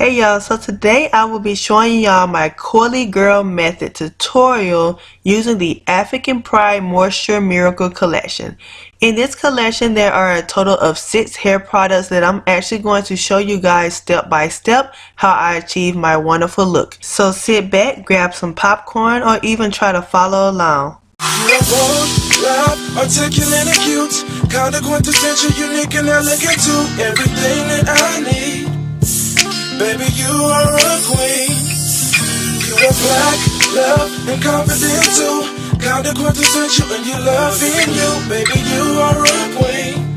Hey y'all, so today I will be showing y'all my Coily Girl Method tutorial using the African Pride Moisture Miracle Collection. In this collection there are a total of 6 hair products that I'm actually going to show you guys step by step how I achieve my wonderful look. So sit back, grab some popcorn, or even try to follow along. You're bold, loud, articulate and cute, kinda quintessential, unique and elegant too. Everything that I need. Baby, you are a queen. You are black, love, and confident too. Kinda quintessential and you love being you. Baby, you are a queen.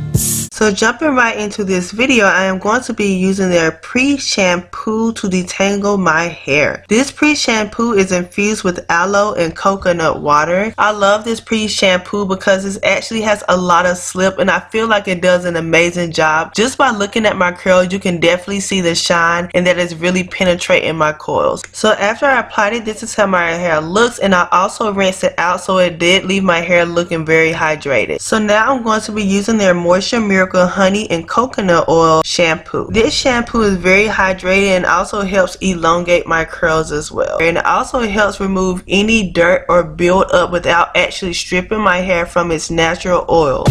So jumping right into this video, I am going to be using their pre-shampoo to detangle my hair. This pre-shampoo is infused with aloe and coconut water. I love this pre-shampoo because it actually has a lot of slip and I feel like it does an amazing job. Just by looking at my curls, you can definitely see the shine and that is really penetrating my coils. So after I applied it, this is how my hair looks, and I also rinsed it out so it did leave my hair looking very hydrated. So now I'm going to be using their Moisture Miracle Honey and Coconut Oil shampoo. This shampoo is very hydrating and also helps elongate my curls as well. And it also helps remove any dirt or build up without actually stripping my hair from its natural oil.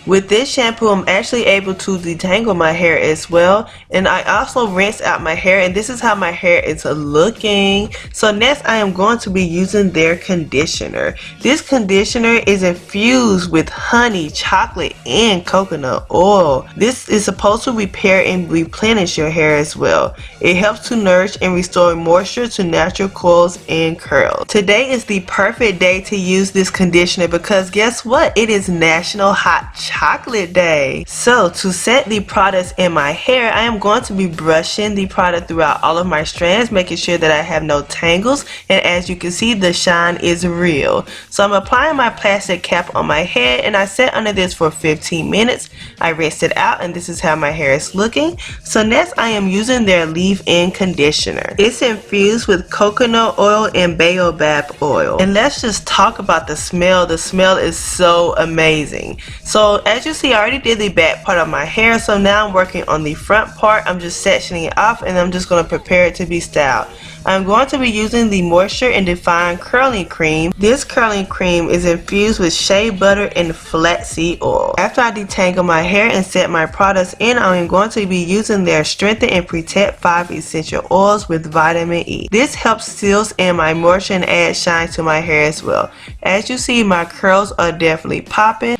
With this shampoo, I'm actually able to detangle my hair as well, and I also rinse out my hair, and this is how my hair is looking. So next I am going to be using their conditioner. This conditioner is infused with honey, chocolate, and coconut oil. This is supposed to repair and replenish your hair as well. It helps to nourish and restore moisture to natural coils and curls. Today is the perfect day to use this conditioner because guess what? It is National Hot Chocolate Day. So to set the products in my hair, I am going to be brushing the product throughout all of my strands, making sure that I have no tangles, and as you can see, the shine is real. So I'm applying my plastic cap on my head and I sat under this for 15 minutes. I rinsed it out and this is how my hair is looking. So next I am using their leave-in conditioner. It's infused with coconut oil and baobab oil. And let's just talk about the smell. The smell is so amazing. So as you see, I already did the back part of my hair, so now I'm working on the front part. I'm just sectioning it off and I'm just going to prepare it to be styled. I'm going to be using the Moisture and Define Curling Cream. This curling cream is infused with shea butter and flaxseed oil. After I detangle my hair and set my products in, I am going to be using their Strengthen and Protect 5 essential oils with vitamin E. This helps seals in my moisture and adds shine to my hair as well. As you see, my curls are definitely popping.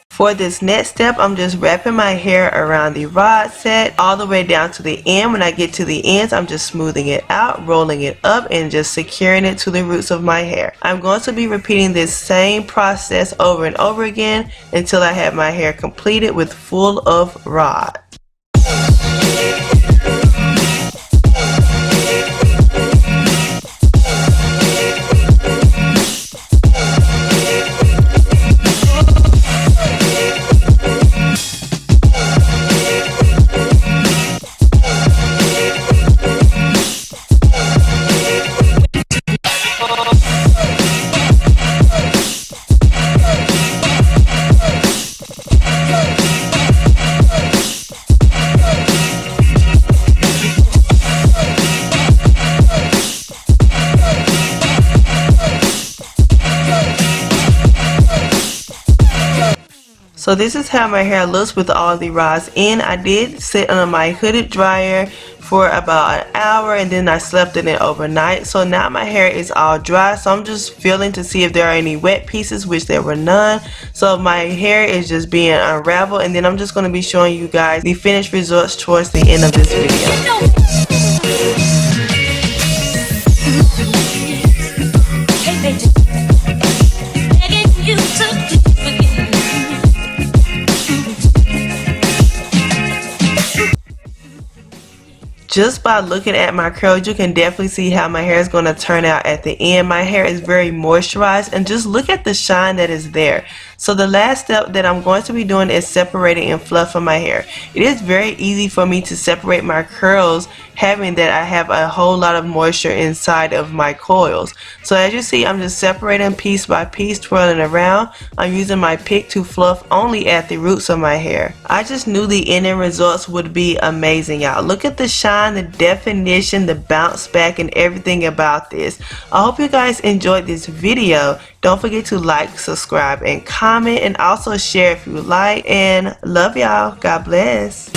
For this next step, I'm just wrapping my hair around the rod set all the way down to the end. When I get to the ends, I'm just smoothing it out, rolling it up, and just securing it to the roots of my hair. I'm going to be repeating this same process over and over again until I have my hair completed with full of rod. So this is how my hair looks with all the rods in. I did sit under my hooded dryer for about an hour and then I slept in it overnight. So now my hair is all dry, so I'm just feeling to see if there are any wet pieces, which there were none. So my hair is just being unraveled, and then I'm just going to be showing you guys the finished results towards the end of this video. Just by looking at my curls, you can definitely see how my hair is going to turn out at the end. My hair is very moisturized, and just look at the shine that is there. So the last step that I'm going to be doing is separating and fluffing my hair. It is very easy for me to separate my curls, having that I have a whole lot of moisture inside of my coils. So as you see, I'm just separating piece by piece, twirling around. I'm using my pick to fluff only at the roots of my hair. I just knew the ending results would be amazing, y'all. Look at the shine, the definition, the bounce back, and everything about this. I hope you guys enjoyed this video. Don't forget to like, subscribe, and comment, and also share if you like. And love y'all. God bless.